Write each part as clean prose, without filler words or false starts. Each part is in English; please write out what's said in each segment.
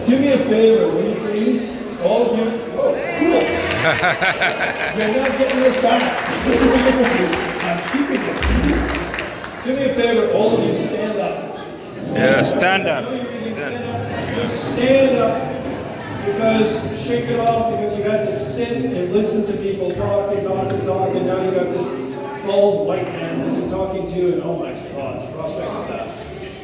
do me a favor, will you please? All of you. Oh, cool. You're not getting this back. I'm keeping it. Do me a favor, all of you stand up. Stand up. Just stand up. Because shake it off, because you got to sit and listen to people talk, and now you got this old white man listen talking to you, and oh my God, the prospect of that.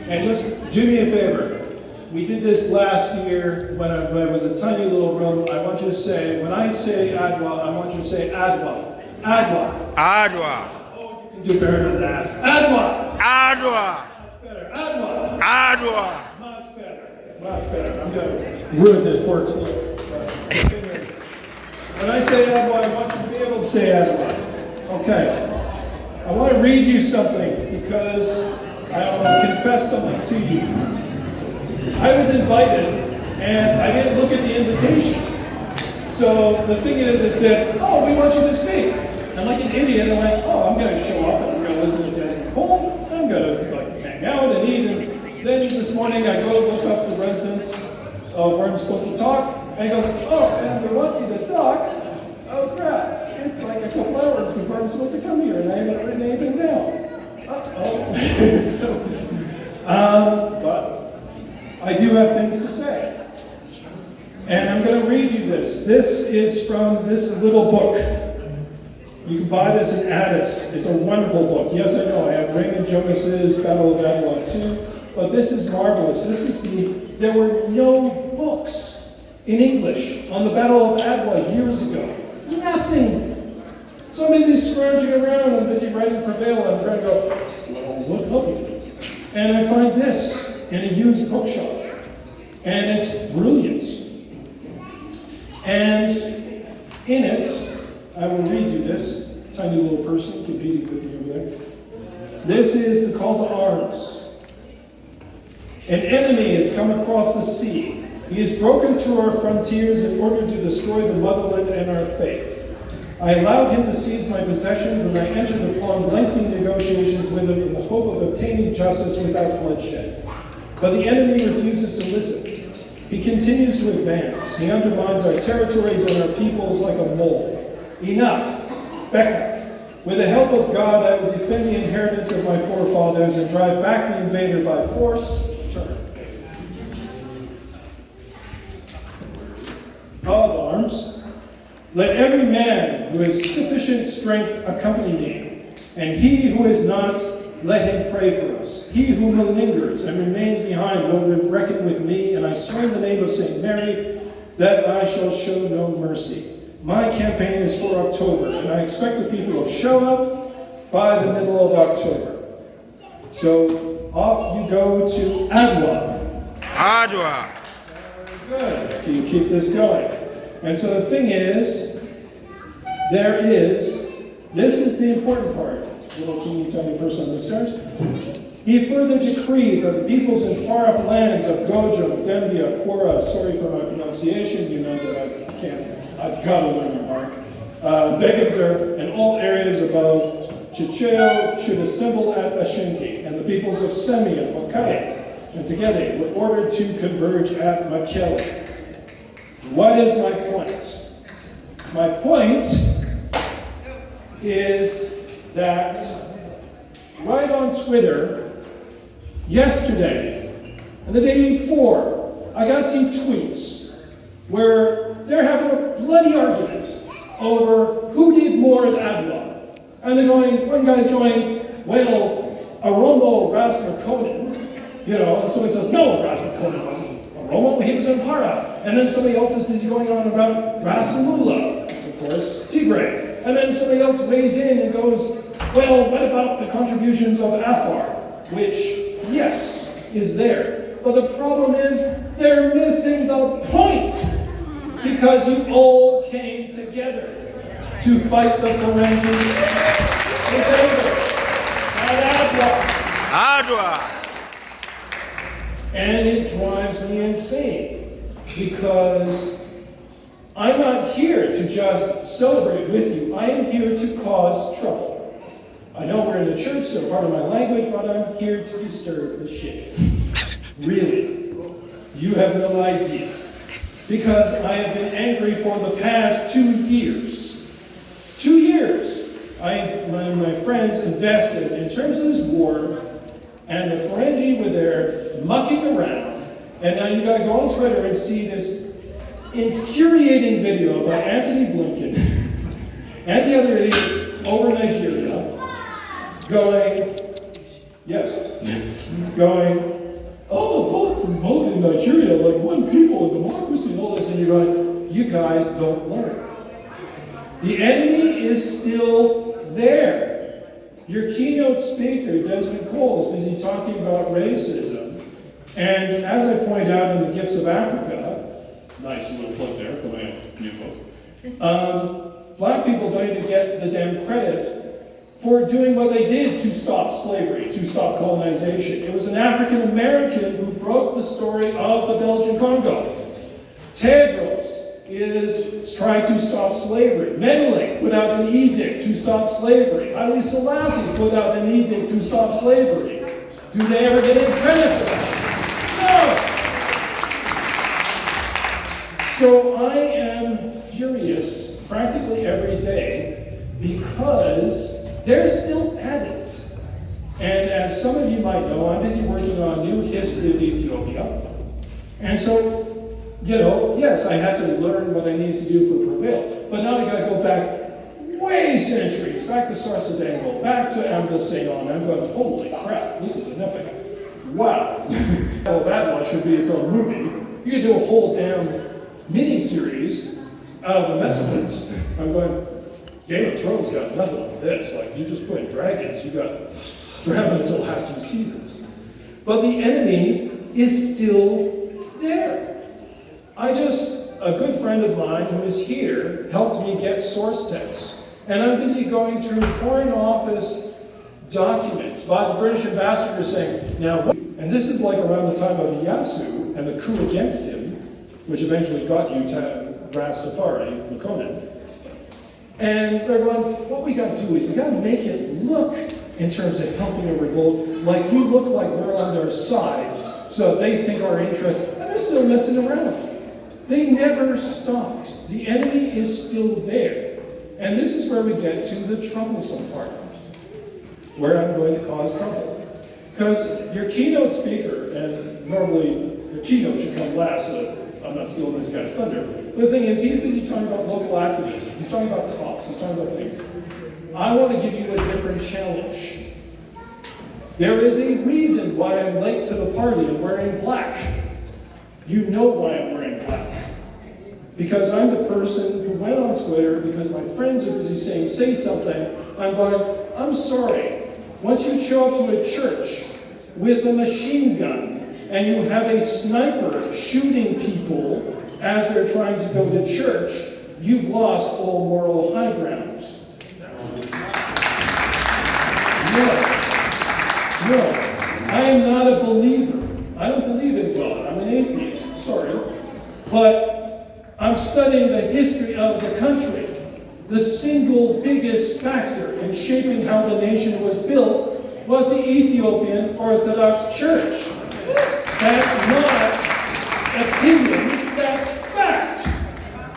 And just do me a favor. We did this last year when I was a tiny little room. I want you to say, when I say Adewa, I want you to say Adewa. Adewa. Adewa. Oh, you can do better than that. Adewa. Adewa. Much better. Adewa. Adewa. Much better. Much better. I'm going to ruin this poor clip. When I say Adewa, I want you to be able to say Adewa. Okay. I want to read you something because I want to confess something to you. I was invited and I didn't look at the invitation. So the thing is, it said, oh, we want you to speak. And like in India, they're like, oh, I'm going to show up and I'm going to listen to Desmond Cole. I'm going to hang out and eat. And then this morning I go to look up the residence of where I'm supposed to talk. And he goes, oh, and we want you to talk. Oh, crap. It's like a couple hours before I'm supposed to come here, and I haven't written anything down. Uh-oh. But I do have things to say. And I'm going to read you this. This is from this little book. You can buy this in Addis. It's a wonderful book. Yes, I know. I have Raymond Jonas's Battle of Adewa too. But this is marvelous. There were no books in English on the Battle of Adewa years ago. Nothing. So I'm busy scrounging around, I'm busy writing Prevail, I'm trying to go, well, what help you? And I find this in a used bookshop. And it's brilliant. And in it, I will read you this, tiny little person competing with me over there. This is the call to arms. An enemy has come across the sea. He has broken through our frontiers in order to destroy the motherland and our faith. I allowed him to seize my possessions, and I entered upon lengthy negotiations with him in the hope of obtaining justice without bloodshed. But the enemy refuses to listen. He continues to advance. He undermines our territories and our peoples like a mole. Enough. Becca. With the help of God, I will defend the inheritance of my forefathers and drive back the invader by force. Turn. Of arms. Let every man who has sufficient strength accompany me, and he who is not, let him pray for us. He who malingers and remains behind will reckon with me, and I swear in the name of St. Mary that I shall show no mercy. My campaign is for October, and I expect the people will show up by the middle of October. So off you go to Adewa. Adewa. Very good. Can you keep this going? And so the thing is, this is the important part. Little teeny tiny person on the stairs. He further decreed that the peoples in far-off lands of Gojo, Dembia, Quora, sorry for my pronunciation, you know that I've got to learn my mark, Begabder, and all areas above Chicheo should assemble at Ashengi, and the peoples of Semi and Wakayat and Tegede were ordered to converge at Makele. What is my point? My point is that right on Twitter yesterday and the day before, I got to see tweets where they're having a bloody argument over who did more at Adewa. And they're going, one guy's going, well, Aromo Rasmukonin, and somebody says, no, Rasmukonin wasn't Aromo, he was in Para. And then somebody else is busy going on about Rasamula, of course, Tigray. And then somebody else weighs in and goes, well, what about the contributions of Afar? Which, yes, is there. But the problem is, they're missing the point. Because you all came together to fight the Pharyngean invader at Adewa. And it drives me insane. Because I'm not here to just celebrate with you. I am here to cause trouble. I know we're in a church, so part of my language, but I'm here to disturb the shit. Really. You have no idea. Because I have been angry for the past 2 years. 2 years. My friends invested in terms of this war, and the Ferengi were there mucking around, and now you gotta go on Twitter and see this infuriating video about Anthony Blinken and the other idiots over Nigeria going, vote in Nigeria, like one people in democracy and all this, and you're going, you guys don't learn. The enemy is still there. Your keynote speaker, Desmond Cole, is busy talking about racism. And as I point out in The Gifts of Africa, nice little plug there for my new book, black people don't even get the damn credit for doing what they did to stop slavery, to stop colonization. It was an African American who broke the story of the Belgian Congo. Tedros is trying to stop slavery. Menelik put out an edict to stop slavery. Haile Selassie put out an edict to stop slavery. Do they ever get any credit for that? No! So I am furious practically every day because they're still at it. And as some of you might know, I'm busy working on a new history of Ethiopia. And so, yes, I had to learn what I needed to do for Prevail. But now I gotta go back way centuries, back to Sarsadango, back to Ambassade. I'm going, holy crap, this is an epic. Wow. Well, that one should be its own movie. You could do a whole damn mini-series out of the mess of it. I'm going, Game of Thrones got nothing like this. Like, you just put in dragons, you got drama until has 2 seasons. But the enemy is still there. A good friend of mine who is here helped me get source texts. And I'm busy going through Foreign Office documents by the British ambassador saying, now, and this is like around the time of Ieyasu and the coup against him, which eventually got you to Rastafari, Makonnen. And they're going, what we got to do is we got to make it look, in terms of helping a revolt, like we look like we're on their side, so they think our interests, and they're still messing around. They never stopped. The enemy is still there. And this is where we get to the troublesome part, where I'm going to cause trouble. Because your keynote speaker, and normally the keynote should come last, so I'm not stealing this guy's thunder. But the thing is, he's busy talking about local activism. He's talking about cops. He's talking about things. I want to give you a different challenge. There is a reason why I'm late to the party and wearing black. You know why I'm wearing black. Because I'm the person who went on Twitter because my friends are busy saying, say something. I'm going, I'm sorry. Once you show up to a church with a machine gun, and you have a sniper shooting people as they're trying to go to church, you've lost all moral high ground. No, I am not a believer. I don't believe in God. I'm an atheist, sorry. But I'm studying the history of the country. The single biggest factor in shaping how the nation was built was the Ethiopian Orthodox Church. That's not opinion, that's fact.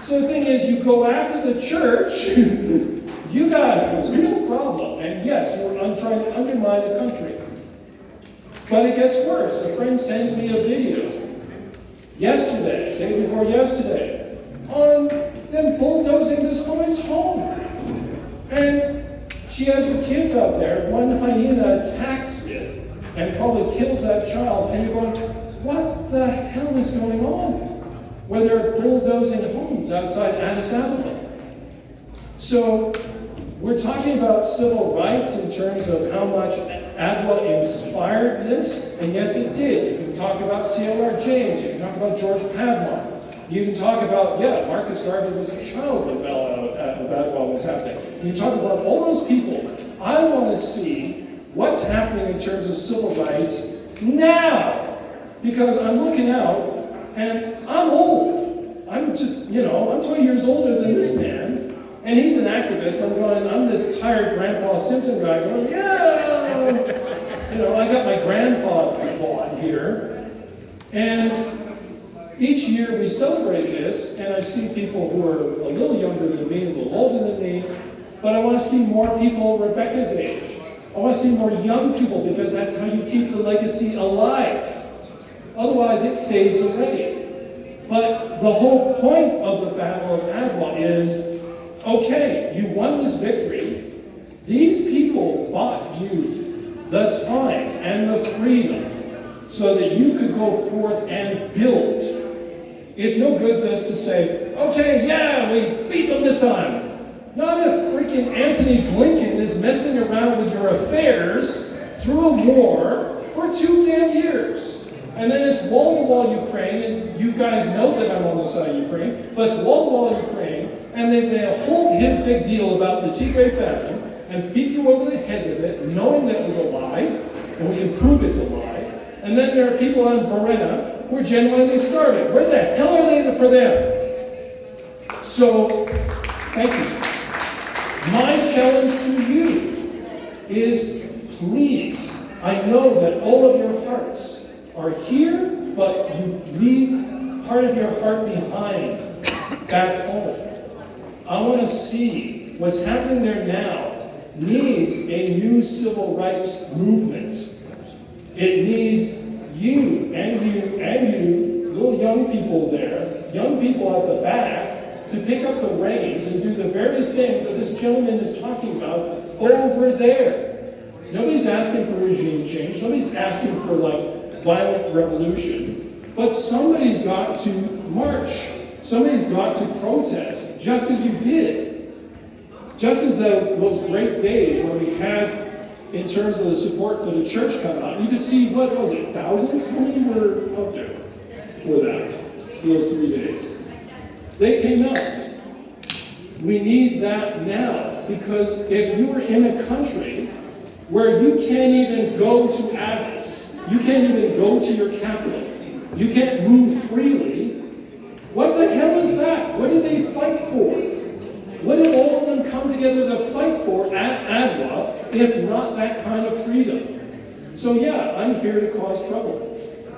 So the thing is, you go after the church, you got a real problem. And yes, you're trying to undermine a country. But it gets worse. A friend sends me a video yesterday, day before yesterday, on them bulldozing this woman's home. And she has her kids out there. One hyena attacks it and probably kills that child, and you're going, what the hell is going on? Where they're bulldozing homes outside Addis Ababa. So we're talking about civil rights in terms of how much Adewa inspired this, and yes, it did. You can talk about C.L.R. James, you can talk about George Padmore, you can talk about, Marcus Garvey was a child when Adewa was happening. You can talk about all those people. I want to see what's happening in terms of civil rights now, because I'm looking out, and I'm old. I'm just, I'm 20 years older than this man, and he's an activist. I'm this tired Grandpa Simpson guy going, I got my grandpa on here, and each year we celebrate this, and I see people who are a little younger than me, a little older than me, but I want to see more people Rebecca's age. I want to see more young people because that's how you keep the legacy alive. Otherwise, it fades away. But the whole point of the Battle of Adewa is, okay, you won this victory. These people bought you the time and the freedom so that you could go forth and build. It's no good just to say, okay, yeah, we beat them this time. Not if freaking Antony Blinken is messing around with your affairs through a war for 2 damn years. And then it's wall-to-wall Ukraine, and you guys know that I'm on the side of Ukraine, but it's wall-to-wall Ukraine, and they made a whole big deal about the Tigray famine, and beat you over the head with it, knowing that it was a lie, and we can prove it's a lie. And then there are people on Berena who are genuinely starving. Where the hell are they for them? So, thank you. My challenge to you is, please, I know that all of your hearts are here, but you leave part of your heart behind back home. I want to see what's happening there now needs a new civil rights movement. It needs you, little young people there, young people at the back, to pick up the reins and do the very thing that this gentleman is talking about over there. Nobody's asking for regime change. Nobody's asking for violent revolution. But somebody's got to march. Somebody's got to protest, just as you did. Just as those great days where we had, in terms of the support for the church come out, you could see, what was it, thousands? How many were out there for that, those 3 days? They came out. We need that now, because if you were in a country where you can't even go to Addis, you can't even go to your capital, you can't move freely, what the hell is that? What did they fight for? What did all of them come together to fight for at Adewa, if not that kind of freedom? So yeah, I'm here to cause trouble.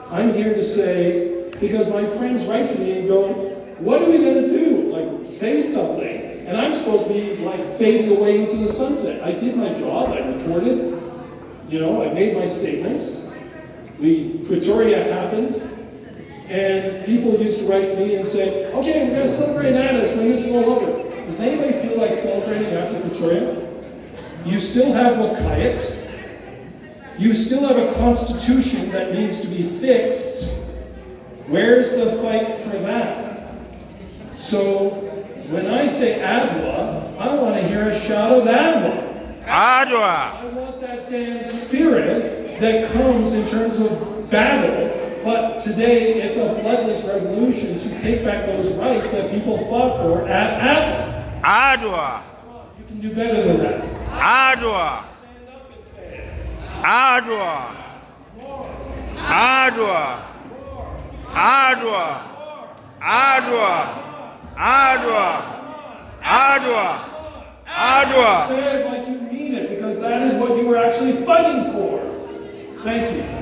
I'm here to say, because my friends write to me and go, what are we going to do? Say something. And I'm supposed to be fading away into the sunset. I did my job, I reported, I made my statements. Pretoria happened, and people used to write me and say, okay, we're going to celebrate Addis when this is all over. Does anybody feel like celebrating after Pretoria? You still have Wakayat. You still have a constitution that needs to be fixed. Where's the fight for that? So, when I say Adewa, I want to hear a shout of Adewa. Adewa. I want that damn spirit that comes in terms of battle, but today it's a bloodless revolution to take back those rights that people fought for at Adewa. Adewa. You can do better than that. Adewa. Stand up and say it. Adewa. Adewa. Adewa. Adewa. Adewa. Adewa. Adewa. Say it like you mean it, because that is what you were actually fighting for. Thank you.